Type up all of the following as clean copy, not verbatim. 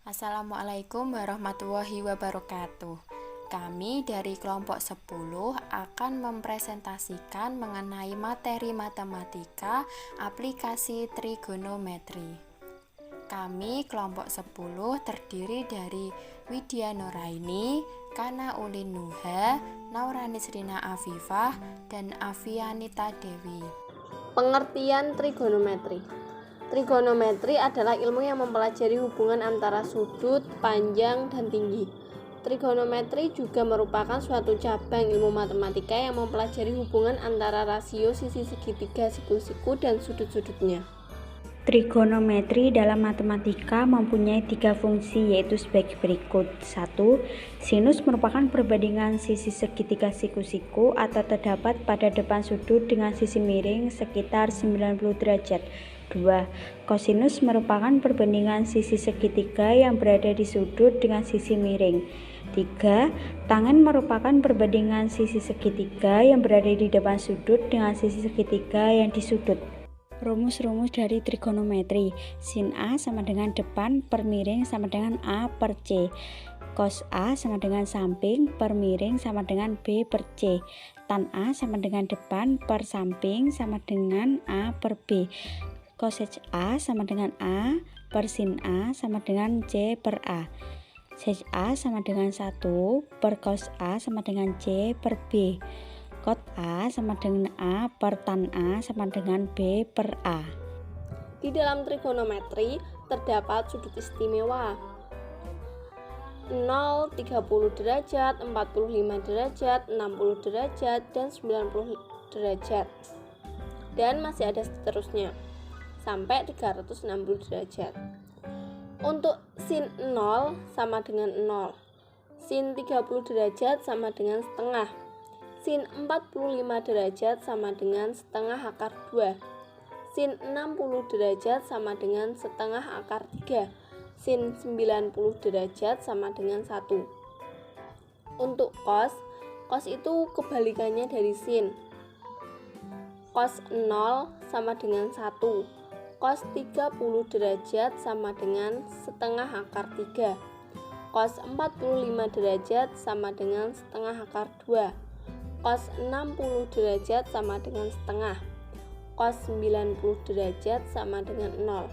Assalamualaikum warahmatullahi wabarakatuh. Kami dari kelompok 10 akan mempresentasikan mengenai materi matematika aplikasi trigonometri. Kami kelompok 10 terdiri dari Widya Nuraini, Kana Ulin Nuha, Naurani Srina Afifah, dan Avianita Dewi. Pengertian trigonometri. Trigonometri adalah ilmu yang mempelajari hubungan antara sudut, panjang, dan tinggi. Trigonometri juga merupakan suatu cabang ilmu matematika yang mempelajari hubungan antara rasio sisi segitiga, siku-siku, dan sudut-sudutnya. Trigonometri dalam matematika mempunyai 3 fungsi, yaitu sebagai berikut. 1. Sinus merupakan perbandingan sisi segitiga siku-siku atau terdapat pada depan sudut dengan sisi miring sekitar 90 derajat. 2. Kosinus merupakan perbandingan sisi segitiga yang berada di sudut dengan sisi miring. 3. Tangen merupakan perbandingan sisi segitiga yang berada di depan sudut dengan sisi segitiga yang di sudut. Rumus-rumus dari trigonometri. Sin A sama dengan depan per miring sama dengan A per C. Cos A sama dengan samping per miring sama dengan B per C. Tan A sama dengan depan per samping sama dengan A per B. Cosec A sama dengan A per sin A sama dengan C per A. Sec A sama dengan 1 per cos A sama dengan C per B. Cot A sama dengan A per tan A sama dengan B per A. Di dalam trigonometri terdapat sudut istimewa 0, 30 derajat, 45 derajat, 60 derajat, dan 90 derajat. Dan masih ada seterusnya sampai 360 derajat. Untuk sin 0 sama dengan 0. Sin 30 derajat sama dengan setengah. Sin 45 derajat sama dengan setengah akar 2. Sin 60 derajat sama dengan setengah akar 3. Sin 90 derajat sama dengan 1. Untuk cos itu kebalikannya dari sin. Cos 0 sama dengan 1. Cos 30 derajat sama dengan setengah akar 3. Cos 45 derajat sama dengan setengah akar 2. Cos 60 derajat sama dengan setengah. Cos 90 derajat sama dengan 0.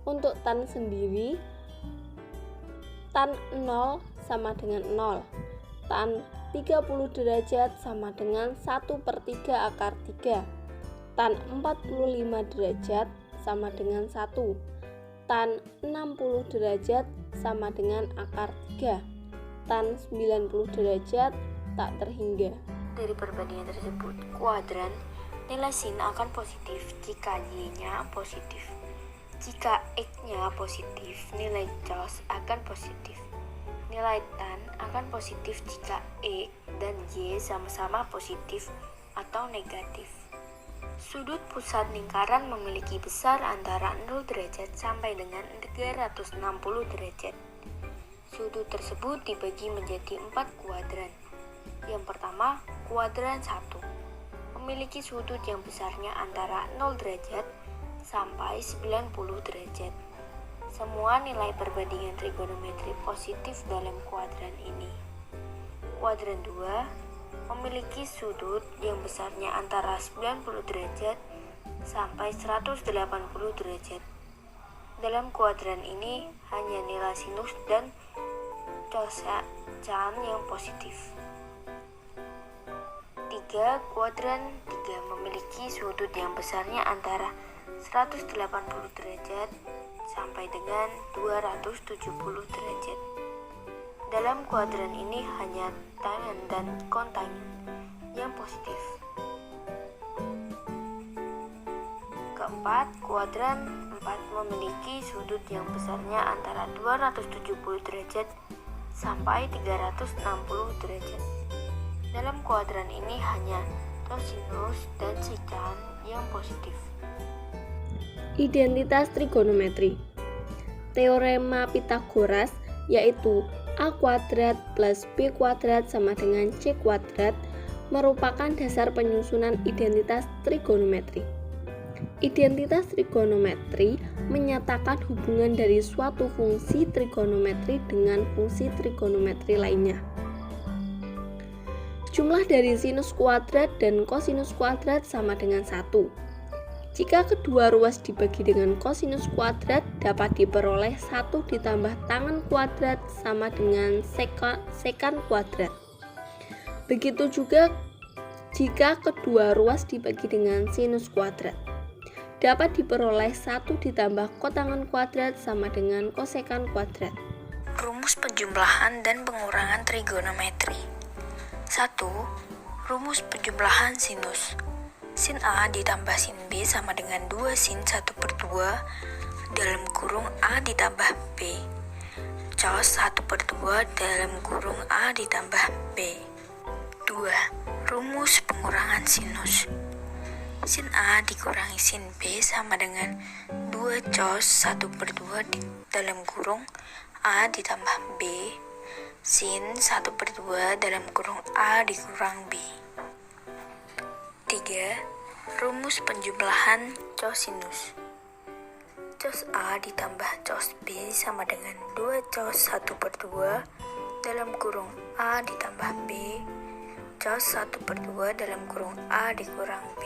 Untuk tan sendiri, tan 0 sama dengan 0. Tan 30 derajat sama dengan 1/3 akar 3. Tan 45 derajat sama dengan 1. Tan 60 derajat sama dengan akar 3. Tan 90 derajat tak terhingga. Dari perbandingan tersebut, kuadran nilai sin akan positif jika y-nya positif. Jika x-nya positif, nilai cos akan positif. Nilai tan akan positif jika x dan y sama-sama positif atau negatif. Sudut pusat lingkaran memiliki besar antara 0 derajat sampai dengan 360 derajat. Sudut tersebut dibagi menjadi 4 kuadran. Yang pertama, kuadran 1 memiliki sudut yang besarnya antara 0 derajat sampai 90 derajat. Semua nilai perbandingan trigonometri positif dalam kuadran ini. Kuadran 2 memiliki sudut yang besarnya antara 90 derajat sampai 180 derajat. Dalam kuadran ini hanya nilai sinus dan cosan yang positif. 3. Kuadran 3 memiliki sudut yang besarnya antara 180 derajat sampai dengan 270 derajat. Dalam kuadran ini hanya tangen dan kontangen yang positif. Keempat, kuadran 4 memiliki sudut yang besarnya antara 270 derajat sampai 360 derajat. Dalam kuadran ini hanya cosinus dan secan yang positif. Identitas trigonometri. Teorema Pitagoras yaitu A kuadrat plus B kuadrat sama dengan C kuadrat merupakan dasar penyusunan identitas trigonometri. Identitas trigonometri menyatakan hubungan dari suatu fungsi trigonometri dengan fungsi trigonometri lainnya. Jumlah dari sinus kuadrat dan kosinus kuadrat sama dengan 1. Jika kedua ruas dibagi dengan kosinus kuadrat, dapat diperoleh 1 ditambah tangen kuadrat sama dengan sekan kuadrat. Begitu juga jika kedua ruas dibagi dengan sinus kuadrat, dapat diperoleh 1 ditambah kotangen kuadrat sama dengan kosekan kuadrat. Rumus penjumlahan dan pengurangan trigonometri. 1. Rumus penjumlahan sinus. Sin A ditambah sin B sama dengan 2 sin 1/2 dalam kurung A ditambah B. Cos 1/2 dalam kurung A ditambah B. 2. Rumus pengurangan sinus. Sin A dikurangi sin B sama dengan 2 cos 1/2 dalam kurung A ditambah B sin 1/2 dalam kurung A dikurang B. 3. Rumus penjumlahan cosinus. Cos A ditambah cos B sama dengan 2 cos 1/2 dalam kurung A ditambah B cos 1/2 dalam kurung A dikurang B.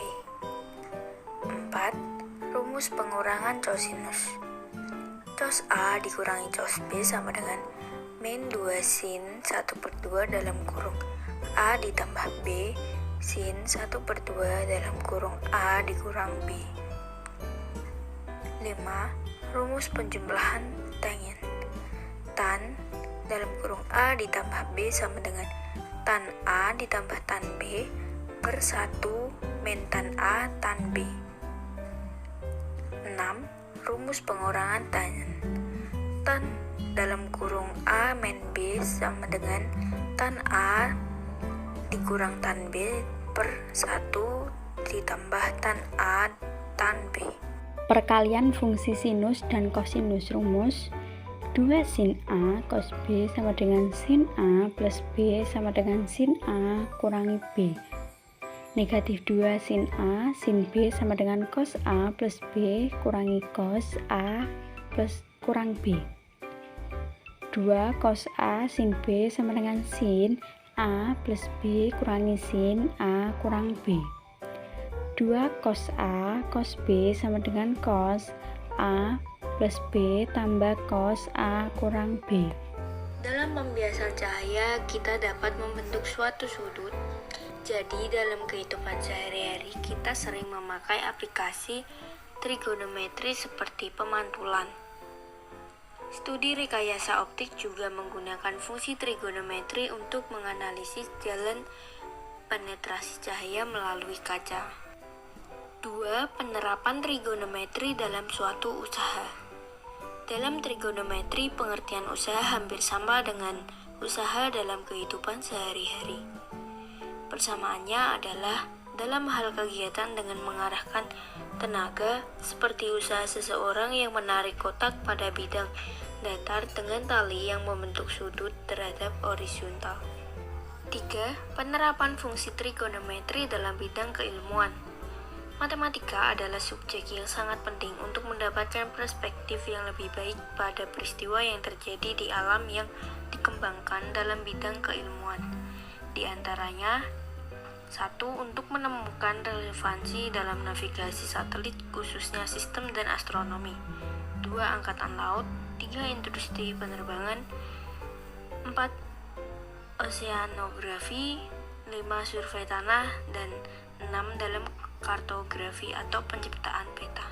4. Rumus pengurangan cosinus. Cos A dikurangi cos B sama dengan min 2 sin 1/2 dalam kurung A ditambah B sin 1/2 dalam kurung A dikurang B. 5. Rumus penjumlahan tangen. Tan dalam kurung A ditambah B sama dengan tan A ditambah tan B per 1 min tan A tan B. 6. Rumus pengurangan tangen. Tan dalam kurung A min B sama dengan tan A dikurang tan B per 1 ditambah tan A tan B. Perkalian fungsi sinus dan kosinus. Rumus 2 sin A cos B sama dengan sin A plus B sama dengan sin A kurangi B. Negatif 2 sin A sin B sama dengan cos A plus B kurangi cos A plus kurang B. 2 cos A sin B sama dengan sin A plus B kurangi sin A kurang B. 2 cos A cos B sama dengan cos A plus B tambah cos A kurang B. Dalam pembiasan cahaya, kita dapat membentuk suatu sudut. Jadi, dalam kehidupan sehari-hari, kita sering memakai aplikasi trigonometri seperti pemantulan. Studi rekayasa optik juga menggunakan fungsi trigonometri untuk menganalisis jalan penetrasi cahaya melalui kaca. 2. Penerapan trigonometri dalam suatu usaha. Dalam trigonometri, pengertian usaha hampir sama dengan usaha dalam kehidupan sehari-hari. Persamaannya adalah dalam hal kegiatan dengan mengarahkan tenaga, seperti usaha seseorang yang menarik kotak pada bidang datar dengan tali yang membentuk sudut terhadap horizontal. 3. Penerapan fungsi trigonometri dalam bidang keilmuan. Matematika adalah subjek yang sangat penting untuk mendapatkan perspektif yang lebih baik pada peristiwa yang terjadi di alam yang dikembangkan dalam bidang keilmuan. Di antaranya, 1. Untuk menemukan relevansi dalam navigasi satelit khususnya sistem dan astronomi. 2. Angkatan laut. 3. Industri penerbangan. 4. Oseanografi. 5. Survei tanah. Dan 6. Dalam kartografi atau penciptaan peta.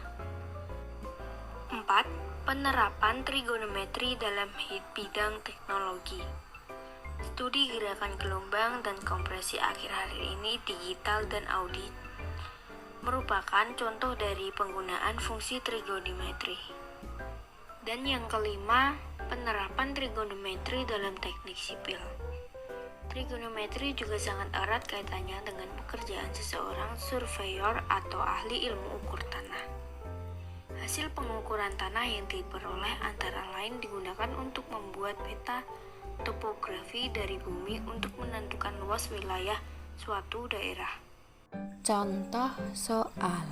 4. Penerapan trigonometri dalam bidang teknologi. Studi gerakan gelombang dan kompresi akhir-akhir ini digital dan audit merupakan contoh dari penggunaan fungsi trigonometri. Dan yang kelima, penerapan trigonometri dalam teknik sipil. Trigonometri juga sangat erat kaitannya dengan pekerjaan seseorang surveyor atau ahli ilmu ukur tanah. Hasil pengukuran tanah yang diperoleh antara lain digunakan untuk membuat peta topografi dari bumi untuk menentukan luas wilayah suatu daerah. Contoh soal.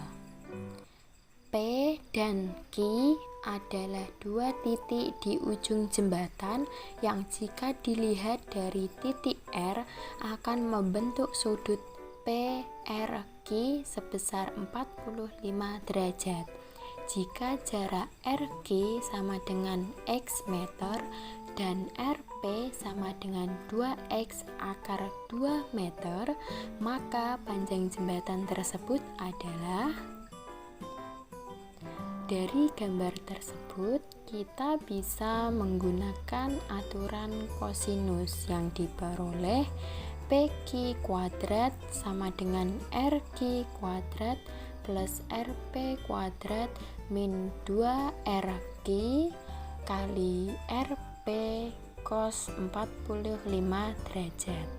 P dan Q adalah dua titik di ujung jembatan yang jika dilihat dari titik R akan membentuk sudut PRQ sebesar 45 derajat. Jika jarak RQ sama dengan X meter dan RP sama dengan 2X akar 2 meter, maka panjang jembatan tersebut adalah. Dari gambar tersebut, kita bisa menggunakan aturan kosinus yang diperoleh PQ kuadrat sama dengan RQ kuadrat plus RP kuadrat min 2RQ kali RP cos 45 derajat.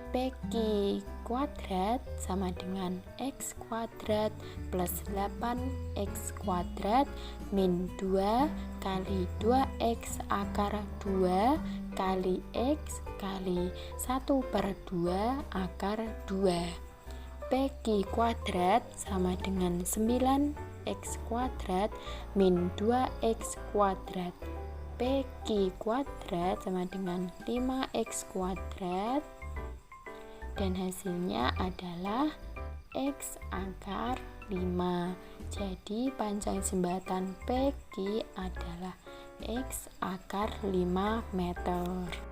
PQ kuadrat sama dengan X kuadrat plus 8X kuadrat min 2 kali 2X akar 2 kali X kali 1/2 akar 2. PQ kuadrat sama dengan 9X kuadrat min 2X kuadrat. PQ kuadrat sama dengan 5X kuadrat dan hasilnya adalah X akar 5. Jadi panjang jembatan PQ adalah X akar 5 meter.